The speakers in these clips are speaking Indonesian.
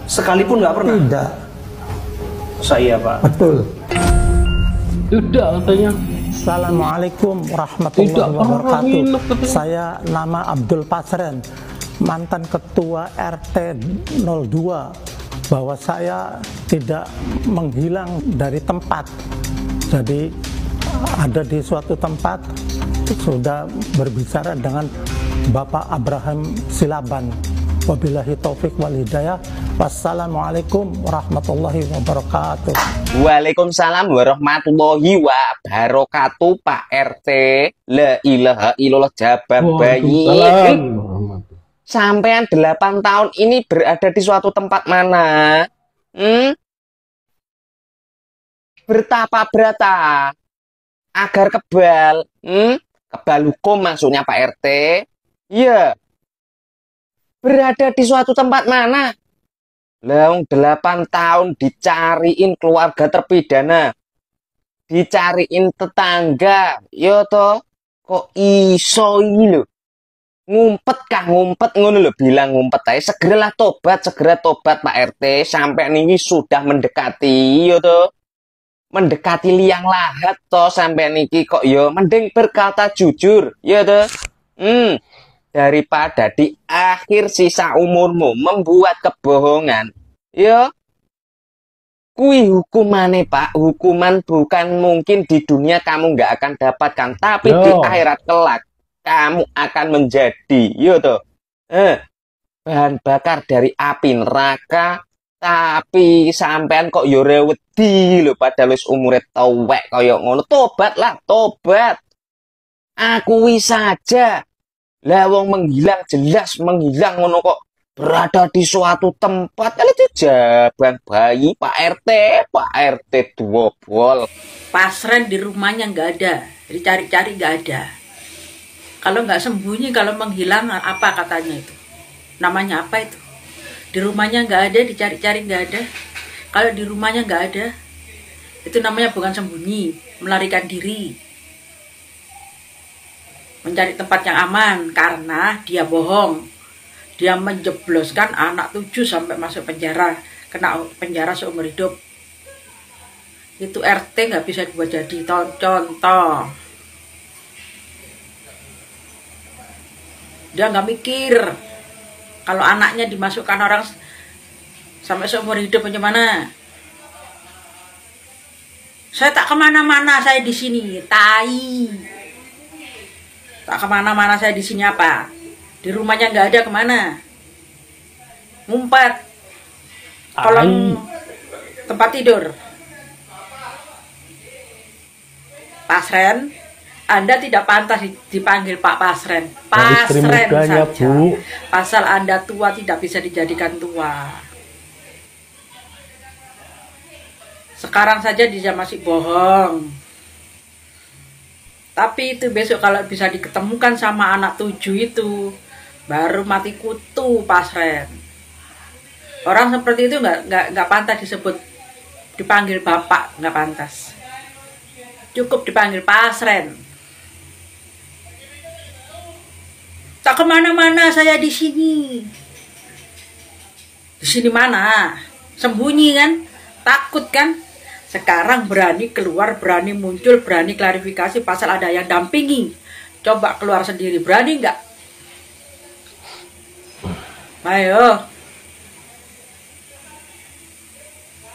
Sekalipun nggak pernah? Tidak. Saya, Pak. Betul. Tidak katanya. Assalamualaikum warahmatullahi wabarakatuh. Saya nama Abdul Pasren, mantan ketua RT 02, bahwa saya tidak menghilang dari tempat. Jadi ada di suatu tempat, sudah berbicara dengan Bapak Abraham Silaban. Wabillahi taufik wal hidayah. Wassalamualaikum warahmatullahi wabarakatuh. Waalaikumsalam warahmatullahi wabarakatuh, Pak RT. La ilaha illallah jabab bayi. Sampean 8 tahun ini berada di suatu tempat mana? Bertapa berata agar kebal. Kebal hukum maksudnya, Pak RT. Iya. Berada di suatu tempat mana? Laung 8 tahun dicariin keluarga terpidana, dicariin tetangga, yo toh, kok iso ini lho, ngumpet kah ngumpet ngono lho, bilang ngumpet aja, segera tobat Pak RT, sampai ini sudah mendekati, yo toh, mendekati liang lahat toh, sampai niki kok yo, mending berkata jujur, yo toh, daripada di akhir sisa umurmu membuat kebohongan. Ya, kui hukumannya Pak, hukuman bukan mungkin di dunia kamu nggak akan dapatkan, tapi di akhirat kelak kamu akan menjadi, yo toh, bahan bakar dari api neraka. Tapi sampean kok yo rewedi lho, padahal wis umure tuwek kaya ngono. Tobat lah, tobat. Akui saja. Lah wong menghilang, jelas menghilang ngono kok berada di suatu tempat. Kali itu jabang bayi, Pak RT duobol. Pasren di rumahnya nggak ada, dicari-cari nggak ada. Kalau nggak sembunyi, kalau menghilang apa katanya itu? Namanya apa itu? Di rumahnya nggak ada, dicari-cari nggak ada. Kalau di rumahnya nggak ada, itu namanya bukan sembunyi, melarikan diri. Mencari tempat yang aman karena dia bohong. Dia menjebloskan anak 7 sampai masuk penjara, kena penjara seumur hidup. Itu RT nggak bisa dibuat jadi contoh. Dia nggak mikir kalau anaknya dimasukkan orang sampai seumur hidup bagaimana. Saya tak kemana-mana, saya di sini, tai. Tak kemana-mana, saya di sini apa? Di rumahnya nggak ada, kemana? Ngumpet. Kolong tempat tidur. Pasren, Anda tidak pantas dipanggil Pak Pasren. Pasren saja. Bu. Pasal Anda tua tidak bisa dijadikan tua. Sekarang saja dia masih bohong. Tapi itu besok kalau bisa diketemukan sama anak 7 itu, baru mati kutu Pasren. Orang seperti itu nggak pantas disebut, dipanggil bapak, nggak pantas. Cukup dipanggil Pasren. Tak kemana-mana, saya di sini. Di sini mana? Sembunyi kan? Takut kan? Sekarang berani keluar, berani muncul, berani klarifikasi pasal ada yang dampingi. Coba keluar sendiri, berani nggak? Ayo.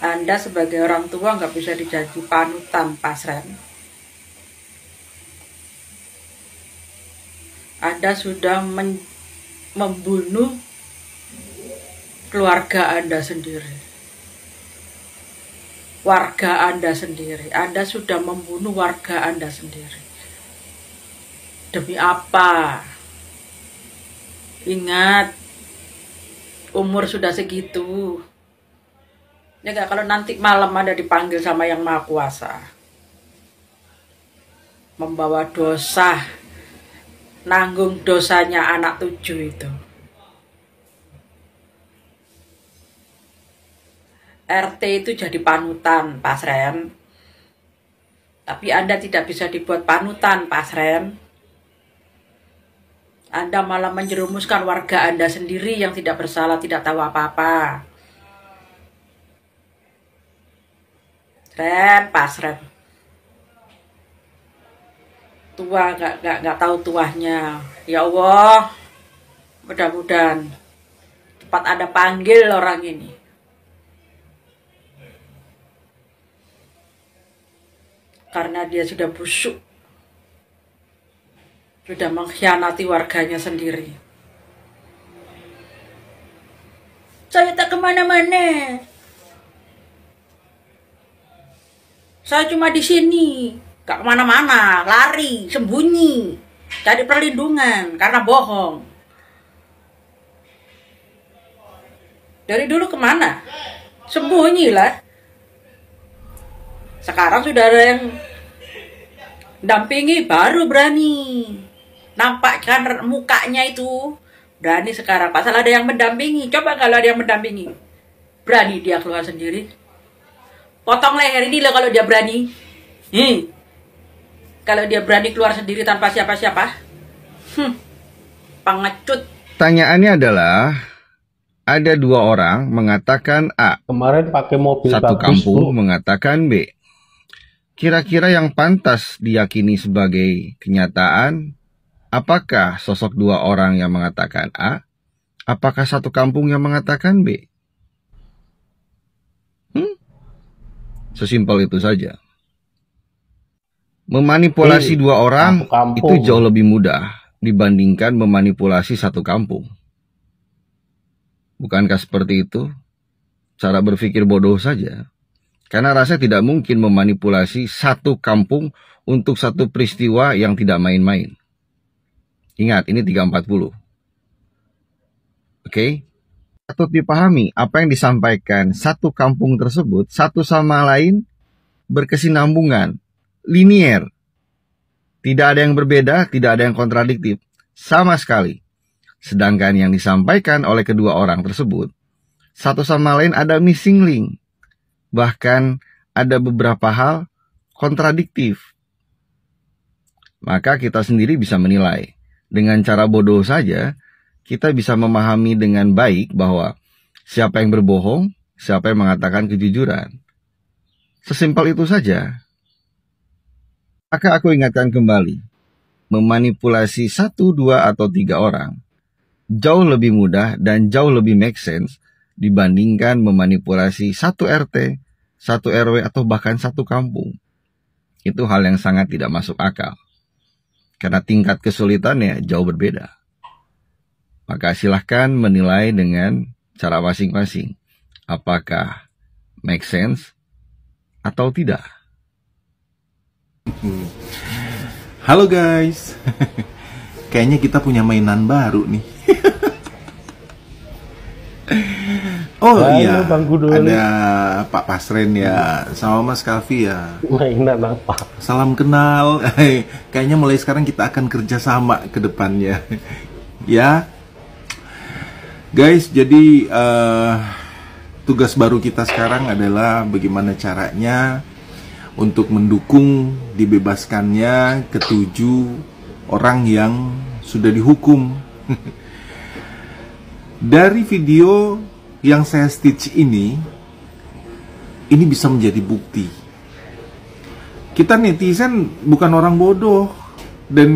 Anda sebagai orang tua nggak bisa dijadi panutan, Pasren. Anda sudah membunuh keluarga Anda sendiri. Warga Anda sendiri. Anda sudah membunuh warga Anda sendiri. Demi apa? Ingat, umur sudah segitu. Ya gak, kalau nanti malam Anda dipanggil sama Yang Maha Kuasa, membawa dosa, nanggung dosanya anak 7 itu. RT itu jadi panutan, Pasren. Tapi Anda tidak bisa dibuat panutan, Pasren. Anda malah menjerumuskan warga Anda sendiri yang tidak bersalah, tidak tahu apa-apa. pasren. Tua nggak tahu tuahnya. Ya Allah, mudah-mudahan cepat ada panggil orang ini. Karena dia sudah busuk, sudah mengkhianati warganya sendiri. Saya tak kemana-mana. Saya cuma di sini, gak kemana-mana, lari, sembunyi, cari perlindungan karena bohong. Dari dulu kemana? Sembunyilah. Sekarang sudah ada yang dampingi, baru berani. Nampak kan mukanya itu, berani sekarang. Pasal ada yang mendampingi, coba kalau ada yang mendampingi, berani dia keluar sendiri. Potong leher ini loh kalau dia berani. Kalau dia berani keluar sendiri tanpa siapa-siapa. Pengecut. Pertanyaannya adalah, ada dua orang mengatakan A, Kemarin pakai mobil satu bagus, kampung Bu. mengatakan B. Kira-kira yang pantas diyakini sebagai kenyataan, apakah sosok dua orang yang mengatakan A? Apakah satu kampung yang mengatakan B? Sesimpel itu saja. Memanipulasi dua orang satu kampung. itu jauh lebih mudah dibandingkan memanipulasi satu kampung. Bukankah seperti itu? Cara berpikir bodoh saja. Karena rasanya tidak mungkin memanipulasi satu kampung untuk satu peristiwa yang tidak main-main. Ingat, ini 340. Oke? Patut dipahami apa yang disampaikan satu kampung tersebut satu sama lain berkesinambungan, linier. Tidak ada yang berbeda, tidak ada yang kontradiktif, sama sekali. Sedangkan yang disampaikan oleh kedua orang tersebut, satu sama lain ada missing link. Bahkan ada beberapa hal kontradiktif. Maka kita sendiri bisa menilai. Dengan cara bodoh saja, kita bisa memahami dengan baik bahwa siapa yang berbohong, siapa yang mengatakan kejujuran. Sesimpel itu saja. Maka aku ingatkan kembali, memanipulasi 1, 2, atau 3 orang jauh lebih mudah dan jauh lebih make sense dibandingkan memanipulasi 1 RT, 1 RW, atau bahkan 1 kampung. Itu hal yang sangat tidak masuk akal. Karena tingkat kesulitannya jauh berbeda. Maka silahkan menilai dengan cara masing-masing. Apakah make sense atau tidak. Halo guys. Kayaknya kita punya mainan baru nih. Oh Halo, iya, Bang Gudul. ada Pak Pasren ya, sama Mas Kalfi ya. Mainan apa? Salam kenal. Kayaknya mulai sekarang kita akan kerja sama ke depannya. Ya. Guys, jadi tugas baru kita sekarang adalah bagaimana caranya untuk mendukung dibebaskannya ke-7 orang yang sudah dihukum. Dari video yang saya stitch ini bisa menjadi bukti. Kita netizen bukan orang bodoh dan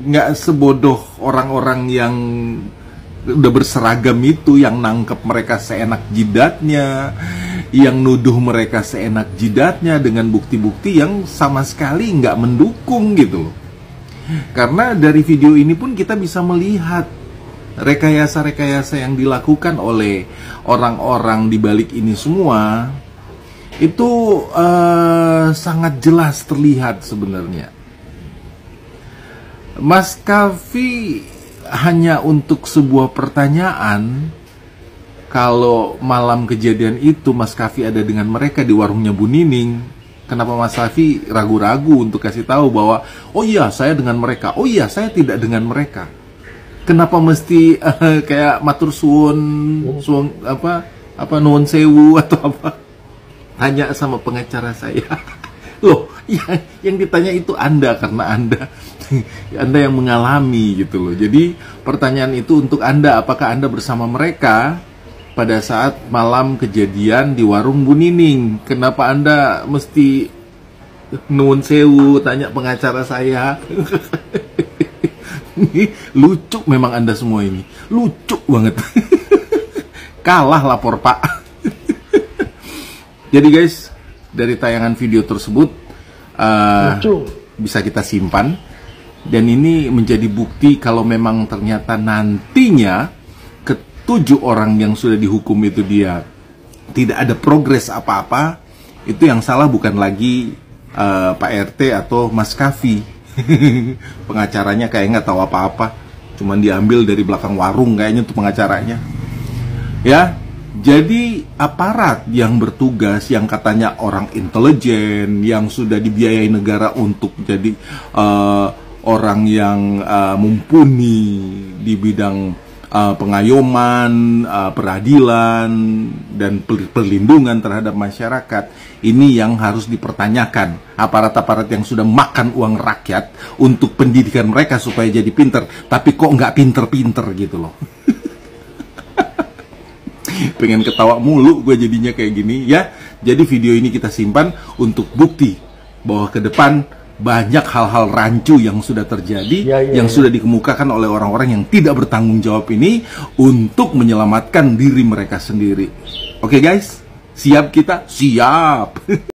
nggak sebodoh orang-orang yang udah berseragam itu, yang nangkep mereka seenak jidatnya, yang nuduh mereka seenak jidatnya dengan bukti-bukti yang sama sekali nggak mendukung gitu. Karena dari video ini pun kita bisa melihat rekayasa-rekayasa yang dilakukan oleh orang-orang di balik ini semua itu sangat jelas terlihat sebenarnya. Mas Kalfi hanya untuk sebuah pertanyaan, kalau malam kejadian itu Mas Kalfi ada dengan mereka di warungnya Bu Nining, kenapa Mas Kalfi ragu-ragu untuk kasih tahu bahwa oh iya saya dengan mereka, oh iya saya tidak dengan mereka? Kenapa mesti kayak matur suwun apa nuwun sewu atau apa? Tanya sama pengacara saya. Loh, yang ditanya itu Anda, karena Anda yang mengalami gitu loh. Jadi pertanyaan itu untuk Anda, apakah Anda bersama mereka pada saat malam kejadian di warung Bu Nining. Kenapa Anda mesti nuwun sewu tanya pengacara saya? Lucu memang Anda semua ini. Lucu banget. Kalah lapor Pak. Jadi guys, dari tayangan video tersebut bisa kita simpan. Dan ini menjadi bukti kalau memang ternyata nantinya ketujuh orang yang sudah dihukum itu dia tidak ada progres apa-apa, itu yang salah bukan lagi Pak RT atau Mas Kavi. Pengacaranya kayak nggak tahu apa-apa, cuman diambil dari belakang warung kayaknya tuh pengacaranya. Ya, jadi aparat yang bertugas, yang katanya orang intelijen, yang sudah dibiayai negara untuk jadi orang yang mumpuni di bidang pengayoman, peradilan, dan perlindungan terhadap masyarakat, ini yang harus dipertanyakan. Aparat-aparat yang sudah makan uang rakyat untuk pendidikan mereka supaya jadi pinter, tapi kok nggak pinter-pinter gitu loh. Pengen ketawa mulu gue jadinya kayak gini ya. Jadi video ini kita simpan untuk bukti bahwa ke depan banyak hal-hal rancu yang sudah terjadi, yang sudah dikemukakan oleh orang-orang yang tidak bertanggung jawab ini untuk menyelamatkan diri mereka sendiri. Oke guys, siap kita? Siap.